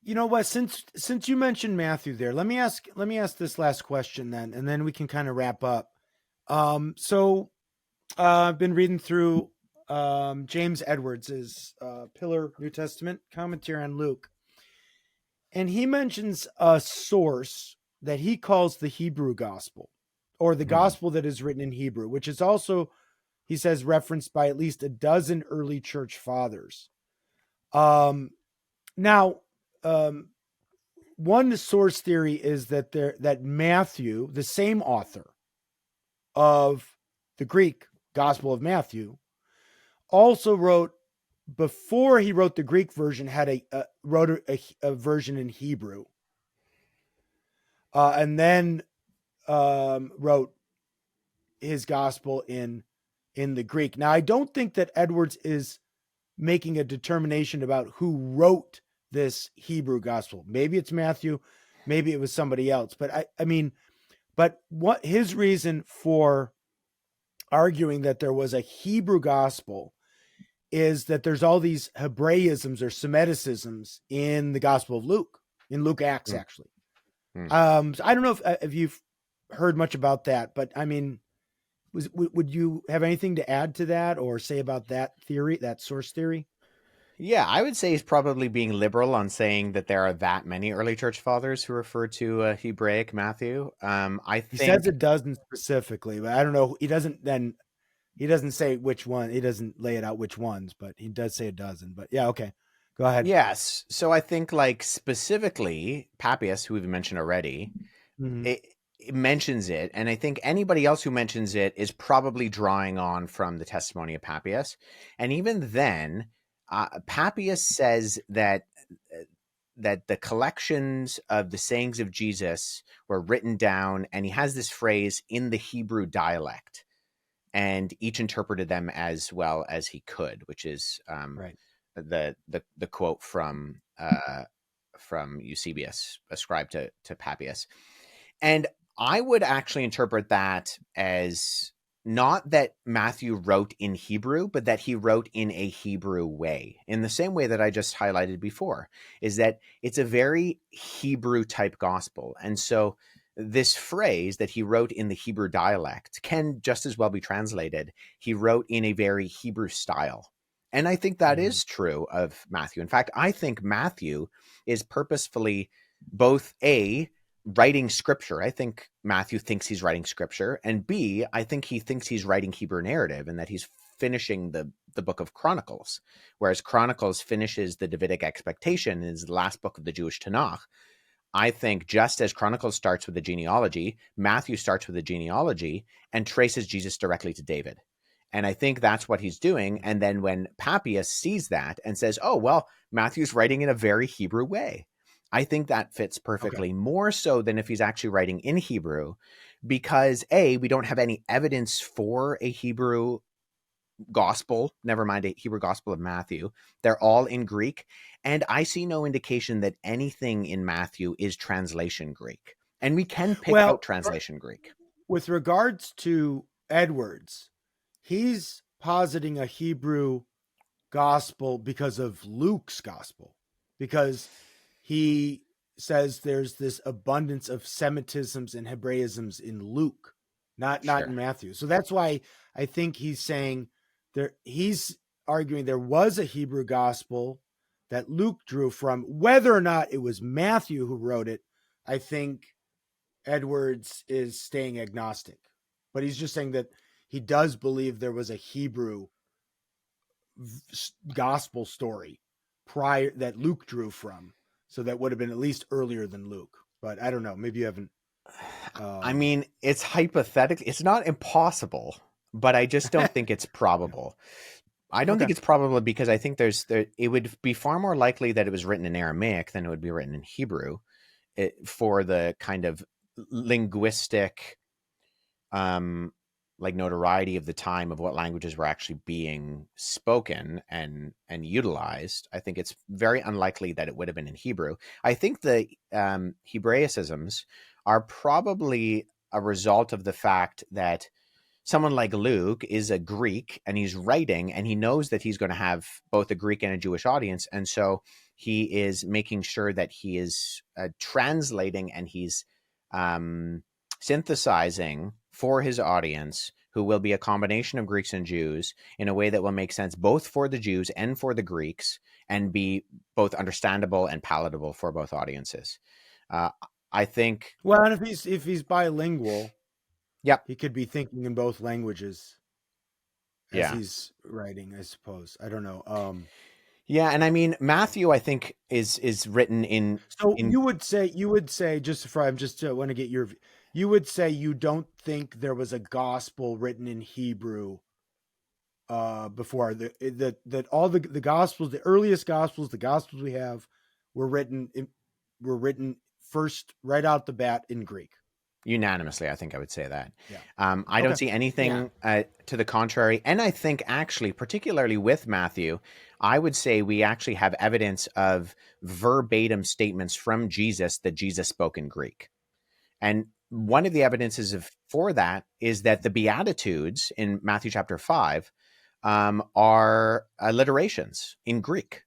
You know what? Since you mentioned Matthew there, let me ask this last question then, and then we can kind of wrap up. I've been reading through James Edwards's Pillar New Testament commentary on Luke, and he mentions a source that he calls the Hebrew Gospel, or the Hmm. Gospel that is written in Hebrew, which is also, he says, referenced by at least a dozen early church fathers. Um, now, um, one source theory is that Matthew, the same author of the Greek Gospel of Matthew, also wrote, before he wrote the Greek version, had wrote a version in Hebrew, and then wrote his gospel in the Greek. Now, I don't think that Edwards is making a determination about who wrote this Hebrew gospel. Maybe it's Matthew, maybe it was somebody else. But I mean, but what his reason for arguing that there was a Hebrew gospel is that there's all these Hebraisms or Semiticisms in the Gospel of Luke, in Luke Acts, Hmm. actually. Hmm. So I don't know if you've heard much about that, but I mean, would you have anything to add to that or say about that theory, that source theory? Yeah, I would say he's probably being liberal on saying that there are that many early church fathers who refer to Hebraic Matthew. I He think, says it doesn't specifically, but I don't know. He doesn't say which one. He doesn't lay it out which ones, but he does say a dozen. But yeah, okay, go ahead. yes. So I think, like, specifically Papias, who we've mentioned already, Mhm. it mentions it, and I think anybody else who mentions it is probably drawing on from the testimony of Papias. And even then, Papias says that the collections of the sayings of Jesus were written down, and he has this phrase in the Hebrew dialect, and each interpreted them as well as he could, which is Right. the quote from Eusebius ascribed to Papias. And I would actually interpret that as not that Matthew wrote in Hebrew, but that he wrote in a Hebrew way, in the same way that I just highlighted before, is that it's a very Hebrew type gospel. And so this phrase that he wrote in the Hebrew dialect can just as well be translated, he wrote in a very Hebrew style. And I think that Mhm. is true of Matthew. In fact, I think Matthew is purposefully both A, writing scripture. I think Matthew thinks he's writing scripture, and B, I think he thinks he's writing Hebrew narrative and that he's finishing the book of Chronicles, whereas Chronicles finishes the Davidic expectation and is the last book of the Jewish Tanakh. I think just as Chronicles starts with the genealogy, Matthew starts with the genealogy and traces Jesus directly to David. And I think that's what he's doing. And then when Papias sees that and says, oh, well, Matthew's writing in a very Hebrew way, I think that fits Okay. perfectly, more so than if he's actually writing in Hebrew, because A, we don't have any evidence for a Hebrew gospel, never mind a Hebrew gospel of Matthew. They're all in Greek. And I see no indication that anything in Matthew is translation Greek. And we can pick out Well, translation Greek. with regards to Edwards, he's positing a Hebrew gospel because of Luke's gospel, because he says there's this abundance of Semitisms and Hebraisms in Luke, not in Sure. Matthew. So that's why I think he's saying there. He's arguing there was a Hebrew gospel that Luke drew from. Whether or not it was Matthew who wrote it, I think Edwards is staying agnostic, but he's just saying that he does believe there was a Hebrew gospel story prior that Luke drew from. So that would have been at least earlier than Luke. But I don't know. Maybe you haven't. I Um, mean, it's hypothetical. It's not impossible, but I just don't think it's yeah. probable. I don't think Okay. it's probable because I think it would be far more likely that it was written in Aramaic than it would be written in Hebrew, for the kind of linguistic um like notoriety of the time of what languages were actually being spoken and utilized. I think it's very unlikely that it would have been in Hebrew. I think the Hebraicisms are probably a result of the fact that someone like Luke is a Greek and he's writing and he knows that he's going to have both a Greek and a Jewish audience. And so he is making sure that he is translating and he's synthesizing for his audience, who will be a combination of Greeks and Jews, in a way that will make sense both for the Jews and for the Greeks, and be both understandable and palatable for both audiences. I think. Well, and if he's bilingual, Yep. he could be thinking in both languages as Yeah. he's writing, I suppose. I don't know. Yeah, and I mean Matthew, I think is written in. So you would say just for I'm just want to get your. You would say you don't think there was a gospel written in Hebrew before that all the gospels, the earliest gospels, the gospels we have were written first right out the bat in Greek. Unanimously, I think I would say that. Yeah. I don't see anything to the contrary. And I think actually, particularly with Matthew, I would say we actually have evidence of verbatim statements from Jesus that Jesus spoke in Greek. And one of the evidences for that is that the Beatitudes in Matthew chapter 5 are alliterations in Greek.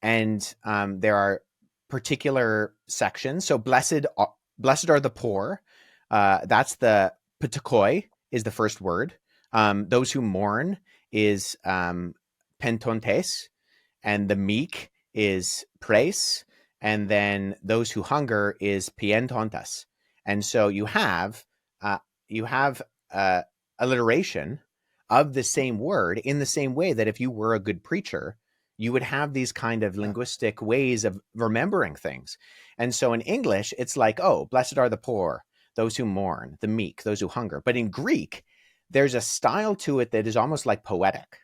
And there are particular sections. So blessed are the poor. That's the ptakoi is the first word. Those who mourn is pentontes, and the meek is praise, and then those who hunger is pientontas. And so you have alliteration of the same word in the same way that if you were a good preacher, you would have these kind of linguistic ways of remembering things. And so in English, it's like, oh, blessed are the poor, those who mourn, the meek, those who hunger. But in Greek, there's a style to it that is almost like poetic.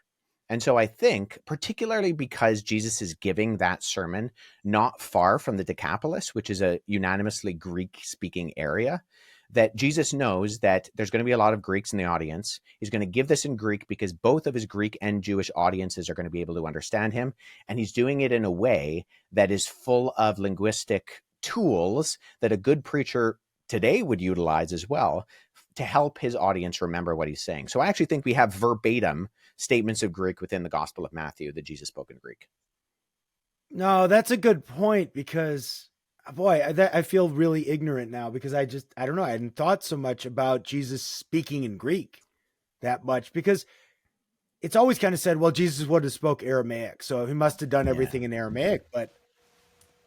And so I think, particularly because Jesus is giving that sermon not far from the Decapolis, which is a unanimously Greek-speaking area, that Jesus knows that there's going to be a lot of Greeks in the audience. He's going to give this in Greek because both of his Greek and Jewish audiences are going to be able to understand him. And he's doing it in a way that is full of linguistic tools that a good preacher today would utilize as well to help his audience remember what he's saying. So I actually think we have verbatim statements of Greek within the Gospel of Matthew that Jesus spoke in Greek. No, that's a good point, because boy, I feel really ignorant now, because I don't know. I hadn't thought so much about Jesus speaking in Greek that much, because it's always kind of said, well, Jesus would have spoke Aramaic, so he must have done everything in Aramaic. But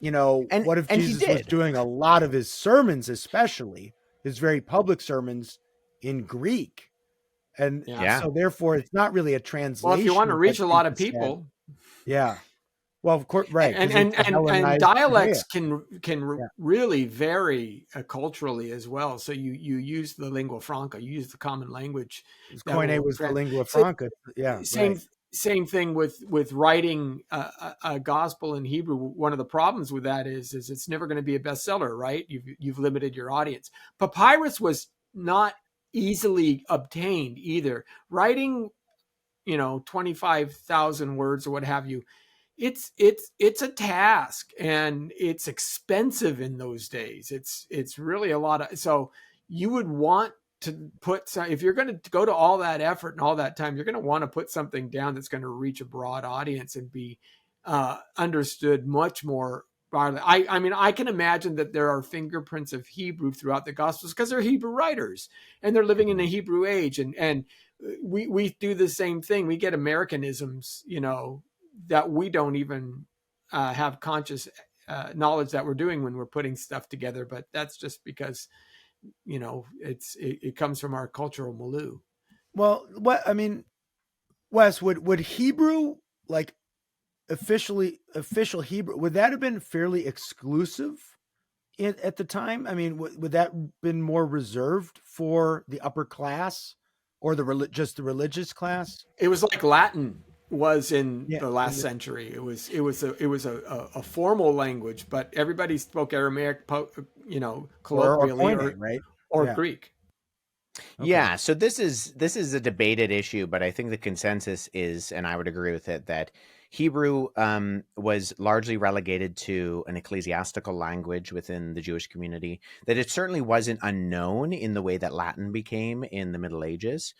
what if Jesus was doing a lot of his sermons, especially his very public sermons, in Greek? And so therefore it's not really a translation. Well, if you want to reach a lot of people. Yeah. Well, of course, right. And dialects can really vary culturally as well. So you use the lingua franca, you use the common language. Koine was the lingua franca. Yeah. Same thing with writing a gospel in Hebrew. One of the problems with that is it's never going to be a bestseller, right? You've limited your audience. Papyrus was not easily obtained either. Writing, 25,000 words or what have you, it's a task, and it's expensive in those days. It's really a lot of, so you would want to put some, if you're going to go to all that effort and all that time, you're going to want to put something down that's going to reach a broad audience and be understood much more broadly. I mean, I can imagine that there are fingerprints of Hebrew throughout the Gospels because they're Hebrew writers and they're living in the Hebrew age, and we do the same thing. We get Americanisms, that we don't even have conscious knowledge that we're doing when we're putting stuff together. But that's just because, it comes from our cultural milieu. Well, Wes, would Hebrew, like official Hebrew, would that have been fairly exclusive at the time? I mean, would that have been more reserved for the upper class or just the religious class? It was like Latin was in the last century. It was a formal language, but everybody spoke Aramaic, colloquially, or Greek. Okay. Yeah, so this is a debated issue, but I think the consensus is, and I would agree with it, that Hebrew was largely relegated to an ecclesiastical language within the Jewish community, that it certainly wasn't unknown in the way that Latin became in the Middle Ages.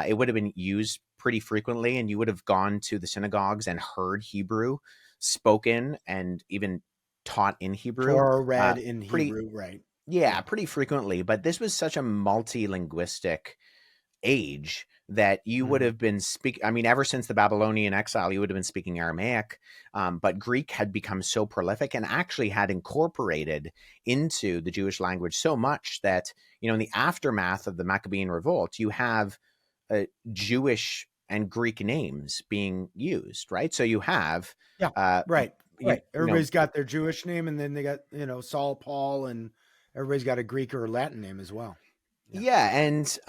It would have been used pretty frequently, and you would have gone to the synagogues and heard Hebrew spoken and even taught in Hebrew. Torah read in pretty Hebrew, right? Yeah, pretty frequently. But this was such a multi-linguistic age that you would have been speaking. I mean, ever since the Babylonian exile, you would have been speaking Aramaic. But Greek had become so prolific and actually had incorporated into the Jewish language so much that, in the aftermath of the Maccabean revolt, you have Jewish and Greek names being used, right? So you have, Right. you Everybody's got their Jewish name, and then they got, Saul, Paul, and everybody's got a Greek or Latin name as well. Yeah, and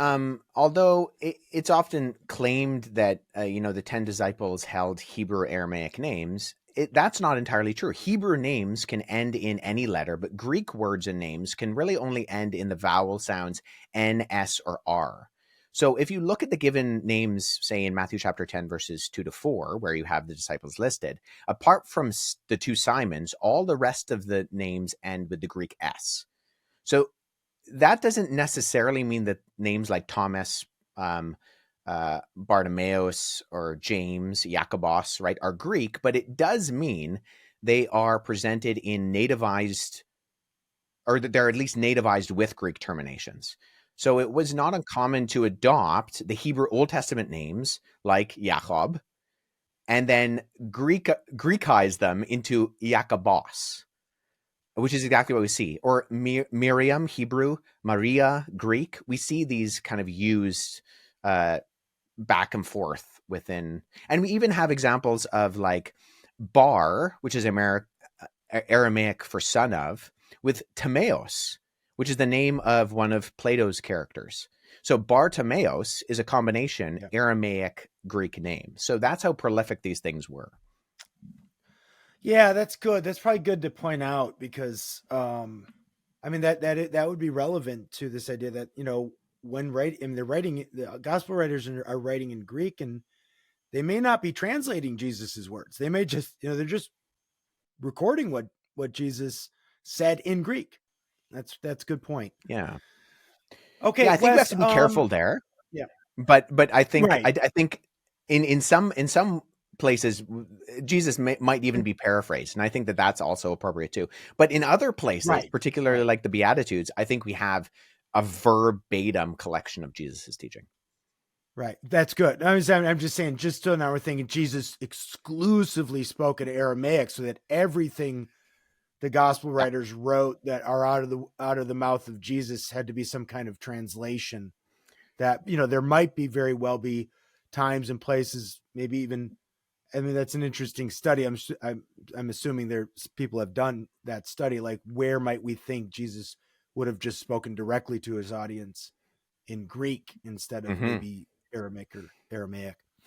although it's often claimed that the 10 disciples held Hebrew Aramaic names, that's not entirely true. Hebrew names can end in any letter, but Greek words and names can really only end in the vowel sounds N, S, or R. So if you look at the given names, say in Matthew chapter 10, verses 2-4, where you have the disciples listed, apart from the two Simons, all the rest of the names end with the Greek S. So that doesn't necessarily mean that names like Thomas, Bartimaeus, or James, Jacobos, right, are Greek, but it does mean they are presented in nativized, or that they're at least nativized with Greek terminations. So it was not uncommon to adopt the Hebrew Old Testament names like Jacob and then Greekize them into Jacobos, which is exactly what we see. Or Miriam, Hebrew, Maria, Greek. We see these kind of used back and forth within. And we even have examples of like Bar, which is Aramaic for son of, with Timaeus, which is the name of one of Plato's characters. So Bartimaeus is a combination Aramaic Greek name. So that's how prolific these things were. Yeah, that's good. That's probably good to point out because, I mean, that would be relevant to this idea that, when they're writing, the gospel writers are writing in Greek, and they may not be translating Jesus's words. They may just, they're just recording what Jesus said in Greek. That's a good point. Yeah. Okay. Yeah, I think we have Wes, to be careful there. Yeah. But I think, Right. I think in some places, Jesus might even be paraphrased. And I think that that's also appropriate too. But in other places, particularly like the Beatitudes, I think we have a verbatim collection of Jesus's teaching. Right. That's good. I'm just saying, just so now we're thinking Jesus exclusively spoke in Aramaic, so that everything the gospel writers wrote that are out of the mouth of Jesus had to be some kind of translation. That, there might be very well be times and places, maybe even, I mean, that's an interesting study. I'm assuming people have done that study. Like, where might we think Jesus would have just spoken directly to his audience in Greek instead of maybe Aramaic or Aramaic?